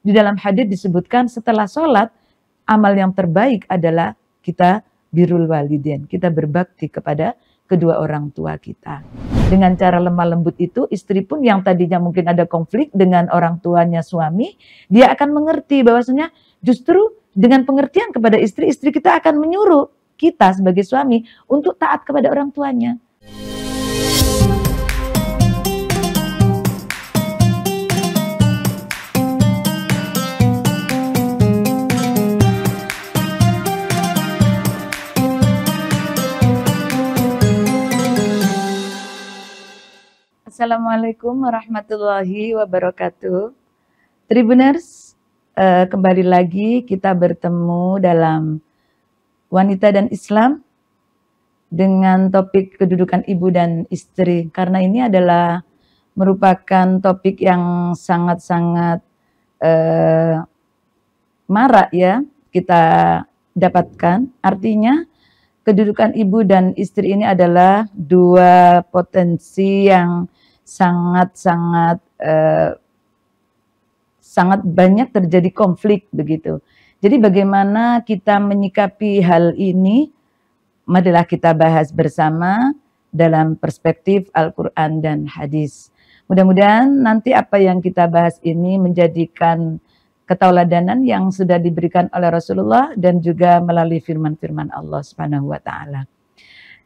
Di dalam hadis disebutkan setelah sholat, amal yang terbaik adalah kita birrul walidain, kita berbakti kepada kedua orang tua kita. Dengan cara lemah lembut itu, istri pun yang tadinya mungkin ada konflik dengan orang tuanya suami, dia akan mengerti bahwasanya justru dengan pengertian kepada istri, istri kita akan menyuruh kita sebagai suami untuk taat kepada orang tuanya. Assalamualaikum warahmatullahi wabarakatuh. Tribuners, kembali lagi kita bertemu dalam Wanita dan Islam dengan topik kedudukan ibu dan istri. Karena ini adalah merupakan topik yang sangat-sangat marak ya kita dapatkan. Artinya kedudukan ibu dan istri ini adalah dua potensi yang sangat banyak terjadi konflik begitu. Jadi bagaimana kita menyikapi hal ini adalah kita bahas bersama dalam perspektif Al-Quran dan hadis. Mudah-mudahan nanti apa yang kita bahas ini menjadikan ketauladanan yang sudah diberikan oleh Rasulullah dan juga melalui firman-firman Allah Subhanahu wa taala.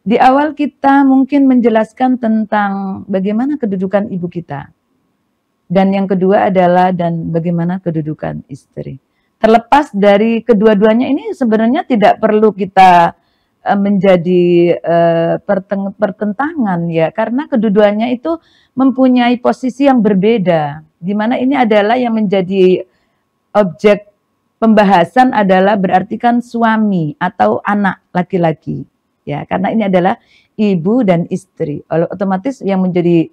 Di awal kita mungkin menjelaskan tentang bagaimana kedudukan ibu kita. Dan yang kedua adalah dan bagaimana kedudukan istri. Terlepas dari kedua-duanya ini sebenarnya tidak perlu kita menjadi pertentangan ya. Karena kedua-duanya itu mempunyai posisi yang berbeda. Di mana ini adalah yang menjadi objek pembahasan adalah berarti kan suami atau anak laki-laki. Ya, karena ini adalah ibu dan istri. Otomatis yang menjadi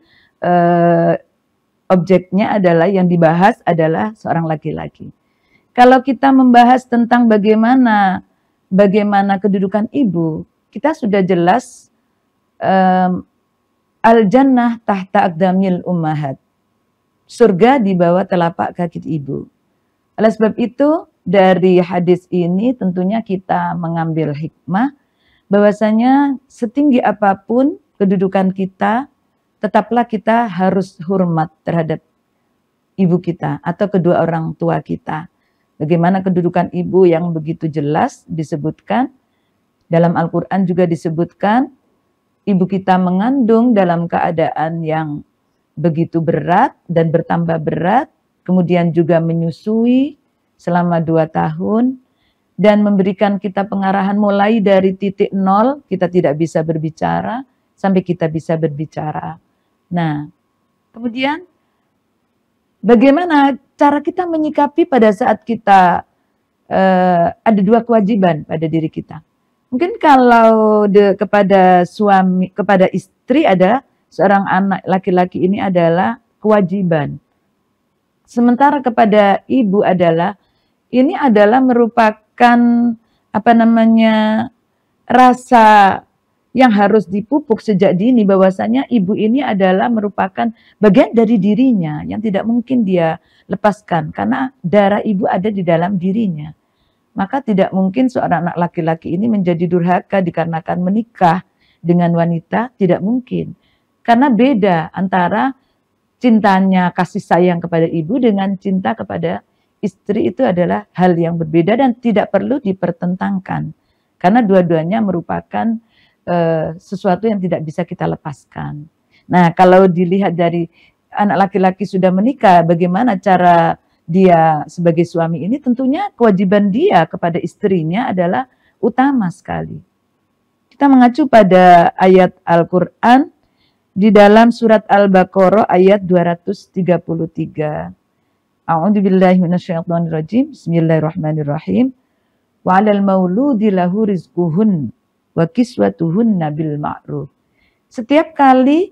objeknya adalah yang dibahas adalah seorang laki-laki. Kalau kita membahas tentang bagaimana kedudukan ibu, kita sudah jelas al-jannah tahta aqdamil ummahat. Surga di bawah telapak kaki ibu. Oleh sebab itu, dari hadis ini tentunya kita mengambil hikmah bahwasanya setinggi apapun kedudukan kita, tetaplah kita harus hormat terhadap ibu kita atau kedua orang tua kita. Bagaimana kedudukan ibu yang begitu jelas disebutkan, dalam Al-Quran juga disebutkan, ibu kita mengandung dalam keadaan yang begitu berat dan bertambah berat, kemudian juga menyusui selama 2 tahun, dan memberikan kita pengarahan mulai dari titik nol, kita tidak bisa berbicara, sampai kita bisa berbicara. Nah, kemudian bagaimana cara kita menyikapi pada saat kita ada 2 kewajiban pada diri kita. Mungkin kalau kepada suami, kepada istri ada seorang anak laki-laki ini adalah kewajiban. Sementara kepada ibu adalah, ini adalah merupakan rasa yang harus dipupuk sejak dini bahwasanya ibu ini adalah merupakan bagian dari dirinya yang tidak mungkin dia lepaskan karena darah ibu ada di dalam dirinya. Maka tidak mungkin seorang anak laki-laki ini menjadi durhaka dikarenakan menikah dengan wanita, tidak mungkin. Karena beda antara cintanya kasih sayang kepada ibu dengan cinta kepada istri itu adalah hal yang berbeda dan tidak perlu dipertentangkan. Karena dua-duanya merupakan sesuatu yang tidak bisa kita lepaskan. Nah, kalau dilihat dari anak laki-laki sudah menikah, bagaimana cara dia sebagai suami ini, tentunya kewajiban dia kepada istrinya adalah utama sekali. Kita mengacu pada ayat Al-Quran di dalam surat Al-Baqarah ayat 233. A'udzubillahi minasyaitonirrajim. Bismillahirrahmanirrahim. Wa 'alal mauludi lahu rizquhun wa kiswatuhunna bil ma'ruf. Setiap kali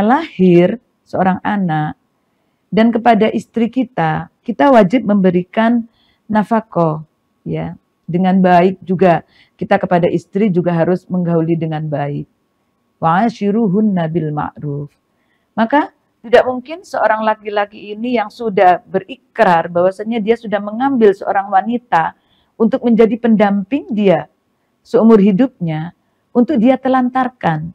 lahir seorang anak dan kepada istri kita, kita wajib memberikan nafkah ya, dengan baik juga. Kita kepada istri juga harus menggauli dengan baik. Wa ashiruhunna bil ma'ruf. Maka Tidak mungkin seorang laki-laki ini yang sudah berikrar bahwasanya dia sudah mengambil seorang wanita untuk menjadi pendamping dia seumur hidupnya, untuk dia telantarkan.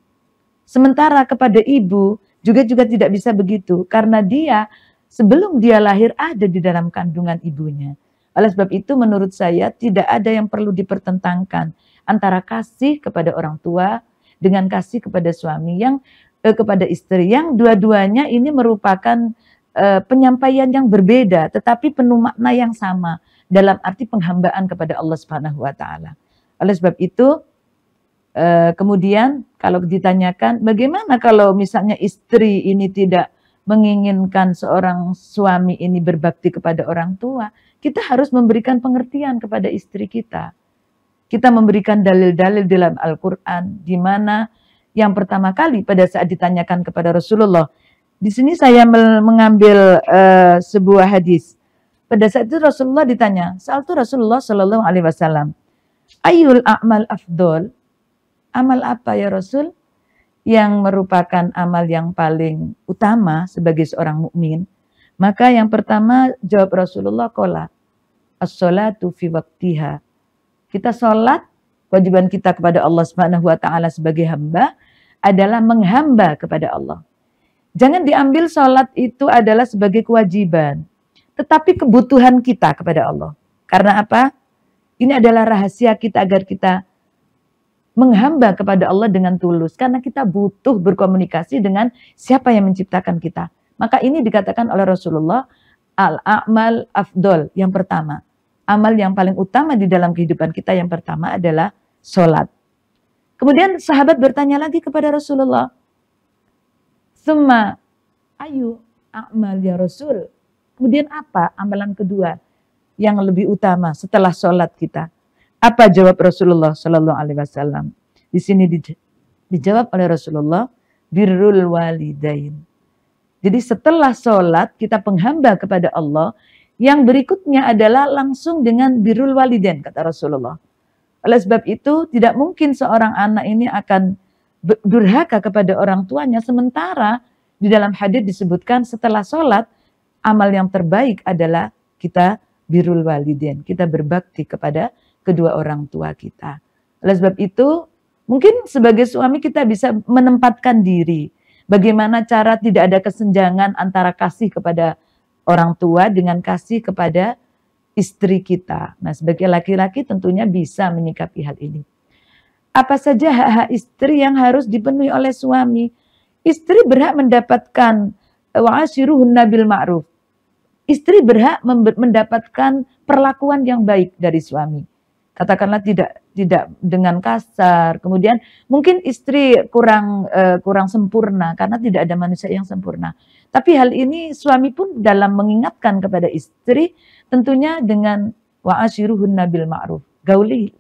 Sementara kepada ibu juga tidak bisa begitu, karena dia sebelum dia lahir ada di dalam kandungan ibunya. Oleh sebab itu menurut saya tidak ada yang perlu dipertentangkan antara kasih kepada orang tua dengan kasih kepada suami yang kepada istri, yang dua-duanya ini merupakan penyampaian yang berbeda tetapi penuh makna yang sama dalam arti penghambaan kepada Allah Subhanahu wa taala. Oleh sebab itu kemudian kalau ditanyakan bagaimana kalau misalnya istri ini tidak menginginkan seorang suami ini berbakti kepada orang tua, kita harus memberikan pengertian kepada istri kita. Kita memberikan dalil-dalil dalam Al-Quran, di mana yang pertama kali pada saat ditanyakan kepada Rasulullah, di sini saya mengambil sebuah hadis. Pada saat itu Rasulullah ditanya, Sa'altu Rasulullah Shallallahu Alaihi Wasallam, Ayul a'mal afdol, amal apa ya Rasul yang merupakan amal yang paling utama sebagai seorang mukmin? Maka yang pertama jawab Rasulullah qala as-salatu fi waqtiha. Kita sholat, kewajiban kita kepada Allah Subhanahu wa taala sebagai hamba adalah menghamba kepada Allah. Jangan diambil sholat itu adalah sebagai kewajiban, tetapi kebutuhan kita kepada Allah. Karena apa? Ini adalah rahasia kita agar kita menghamba kepada Allah dengan tulus. Karena kita butuh berkomunikasi dengan siapa yang menciptakan kita. Maka ini dikatakan oleh Rasulullah, al-a'mal afdol, yang pertama. Amal yang paling utama di dalam kehidupan kita yang pertama adalah sholat. Kemudian sahabat bertanya lagi kepada Rasulullah, Summa ayu a'mal ya Rasul. Kemudian apa amalan kedua yang lebih utama setelah sholat kita? Apa jawab Rasulullah Sallallahu Alaihi Wasallam? Di sini dijawab oleh Rasulullah, birrul walidain. Jadi setelah sholat kita penghamba kepada Allah, yang berikutnya adalah langsung dengan birrul walidain, kata Rasulullah. Oleh sebab itu tidak mungkin seorang anak ini akan durhaka kepada orang tuanya, sementara di dalam hadis disebutkan setelah sholat amal yang terbaik adalah kita birrul walidain, kita berbakti kepada kedua orang tua kita. Oleh sebab itu mungkin sebagai suami kita bisa menempatkan diri bagaimana cara tidak ada kesenjangan antara kasih kepada orang tua dengan kasih kepada istri kita. Nah, sebagai laki-laki tentunya bisa menyikapi hal ini. Apa saja hak-hak istri yang harus dipenuhi oleh suami? Istri berhak mendapatkan wa'ashiruhunna bil ma'ruf. Istri berhak mendapatkan perlakuan yang baik dari suami. Katakanlah tidak dengan kasar. Kemudian mungkin istri kurang sempurna karena tidak ada manusia yang sempurna. Tapi hal ini suami pun dalam mengingatkan kepada istri tentunya dengan wa'ashiruhunna bil ma'ruf.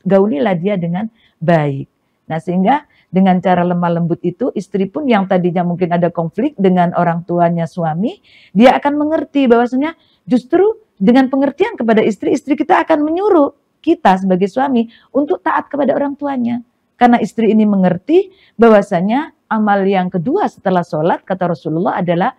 Gaulilah dia dengan baik. Nah, sehingga dengan cara lemah lembut itu istri pun yang tadinya mungkin ada konflik dengan orang tuanya suami, dia akan mengerti bahwasanya justru dengan pengertian kepada istri kita akan menyuruh kita sebagai suami untuk taat kepada orang tuanya. Karena istri ini mengerti bahwasanya amal yang kedua setelah sholat, kata Rasulullah, adalah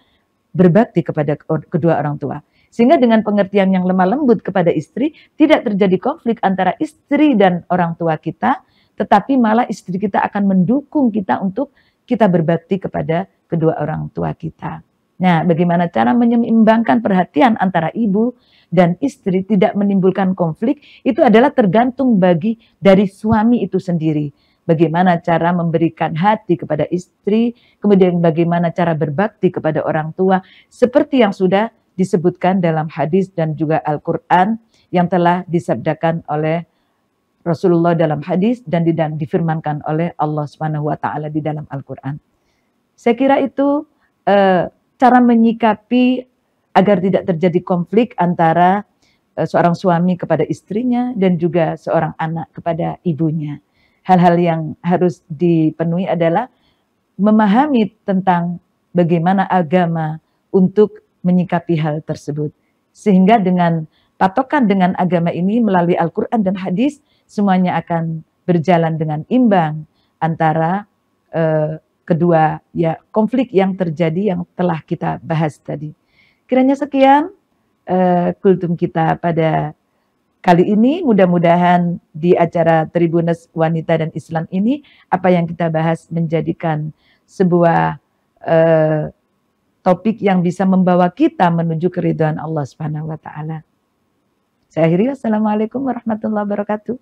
berbakti kepada kedua orang tua. Sehingga dengan pengertian yang lemah lembut kepada istri, tidak terjadi konflik antara istri dan orang tua kita, tetapi malah istri kita akan mendukung kita untuk kita berbakti kepada kedua orang tua kita. Nah, bagaimana cara menyeimbangkan perhatian antara ibu dan istri tidak menimbulkan konflik, itu adalah tergantung dari suami itu sendiri. Bagaimana cara memberikan hati kepada istri, kemudian bagaimana cara berbakti kepada orang tua, seperti yang sudah disebutkan dalam hadis dan juga Al-Quran yang telah disabdakan oleh Rasulullah dalam hadis dan difirmankan oleh Allah Subhanahu wa taala di dalam Al-Quran. Saya kira itu cara menyikapi agar tidak terjadi konflik antara seorang suami kepada istrinya dan juga seorang anak kepada ibunya. Hal-hal yang harus dipenuhi adalah memahami tentang bagaimana agama untuk menyikapi hal tersebut. Sehingga dengan patokan dengan agama ini melalui Al-Quran dan hadis, semuanya akan berjalan dengan imbang antara kedua ya konflik yang terjadi yang telah kita bahas tadi. Kiranya sekian kultum kita pada kali ini. Mudah-mudahan di acara Tribuners Wanita dan Islam ini apa yang kita bahas menjadikan sebuah topik yang bisa membawa kita menuju keridhaan Allah Subhanahu wa taala. Saya akhiri, wassalamualaikum warahmatullahi wabarakatuh.